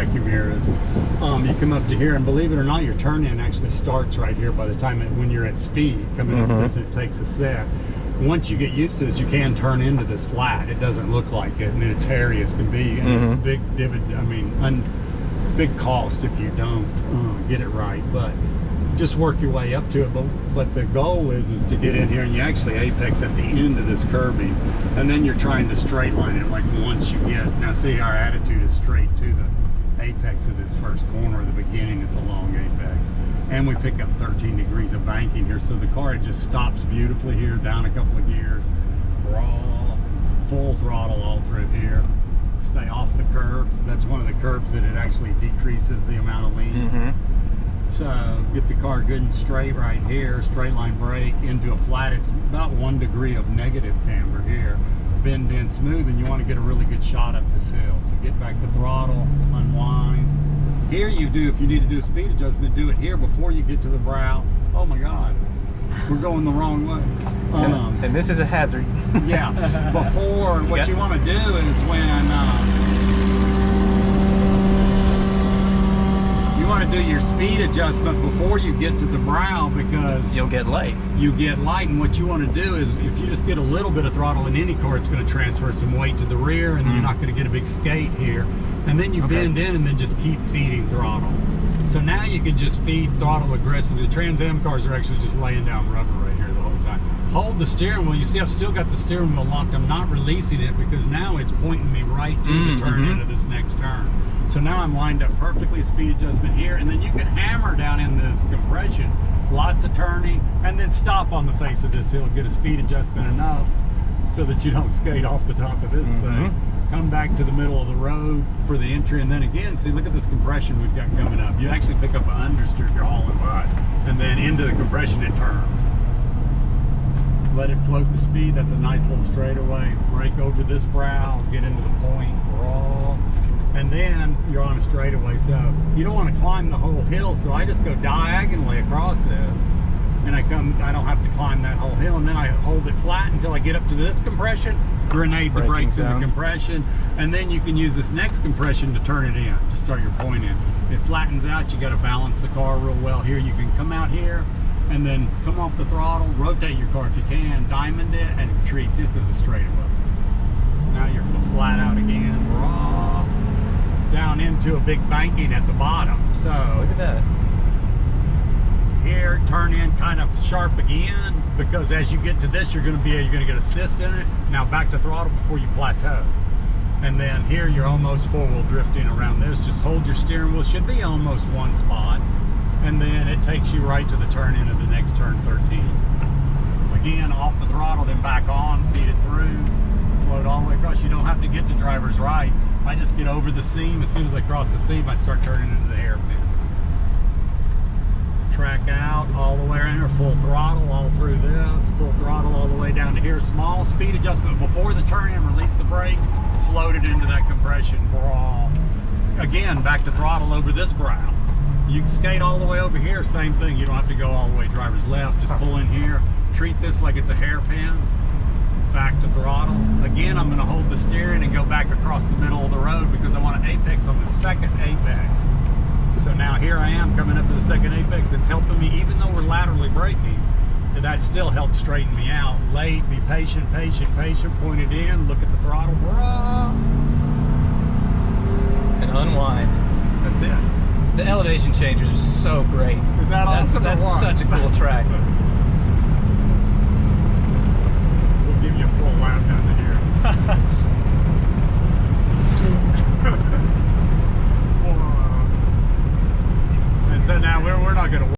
vacuum mirrors. You come up to here, and believe it or not, your turn in actually starts right here by the time when you're at speed coming into this, and it takes a set. Once you get used to this, you can turn into this flat. It doesn't look like it, and it's hairy as can be, and it's big big cost if you don't get it right. But just work your way up to it. But the goal is to get in here, and you actually apex at the end of this curbing, and then you're trying to straight line it. Like once you get, now see, our attitude is straight to the apex of this first corner. At the beginning, it's a long apex, and we pick up 13 degrees of banking here, so the car just stops beautifully here, down a couple of gears. We're all full throttle all through here. Stay off the curbs. That's one of the curbs that it actually decreases the amount of lean. So get the car good and straight right here, straight line brake into a flat. It's about 1 degree of negative camber here. Bend in smooth, and you want to get a really good shot up this hill. So get back to throttle, unwind. Here you do, if you need to do a speed adjustment, do it here before you get to the brow. Oh my God, we're going the wrong way. And this is a hazard. Yeah, before, what you want to do is when you want to do your speed adjustment before you get to the brow, because you'll get light. You get light, and what you want to do is, if you just get a little bit of throttle in any car, it's going to transfer some weight to the rear, and you're not going to get a big skate here. And then you bend in and then just keep feeding throttle. So now you can just feed throttle aggressively. The Trans Am cars are actually just laying down rubber right here the whole time. Hold the steering wheel. You see, I've still got the steering wheel locked. I'm not releasing it because now it's pointing me right to the turn into this next turn. So now I'm lined up perfectly, speed adjustment here, and then you can hammer down in this compression, lots of turning, and then stop on the face of this hill, get a speed adjustment enough so that you don't skate off the top of this thing. Come back to the middle of the road for the entry, and then again, see, look at this compression we've got coming up. You actually pick up an understeer if you're hauling butt, and then into the compression it turns. Let it float the speed. That's a nice little straightaway. Brake over this brow, get into the point, raw, and then you're on a straightaway. So you don't want to climb the whole hill, so I just go diagonally across this, and I don't have to climb that whole hill, and then I hold it flat until I get up to this compression, grenade the brakes in the compression, and then you can use this next compression to turn it in, to start your point in. It flattens out, you got to balance the car real well here. You can come out here and then come off the throttle, rotate your car if you can, diamond it, and treat this as a straightaway. Now you're flat out again, raw, down into a big banking at the bottom. So look at that. Here, turn in kind of sharp again, because as you get to this, you're going to get assist in it. Now back to throttle before you plateau. And then here, you're almost four-wheel drifting around this. Just hold your steering wheel, should be almost one spot. And then it takes you right to the turn in of the next turn 13. Again, off the throttle, then back on, feed it through, float all the way across. You don't have to get to driver's right. I just get over the seam. As soon as I cross the seam, I start turning into the hairpin. Track out all the way around here, full throttle all through this, full throttle all the way down to here. Small speed adjustment before the turn in, release the brake, float it into that compression brawl. Again, back to throttle over this brow. You can skate all the way over here, same thing. You don't have to go all the way driver's left, just pull in here. Treat this like it's a hairpin. Back to throttle. Again, I'm going to hold the steering and go back across the middle of the road because I want to apex on the second apex. So now here I am coming up to the second apex. It's helping me, even though we're laterally braking, that still helps straighten me out. Late, be patient, patient, patient, point it in, look at the throttle, and unwind. That's it. The elevation changes are so great. Is that awesome? That's such a cool track.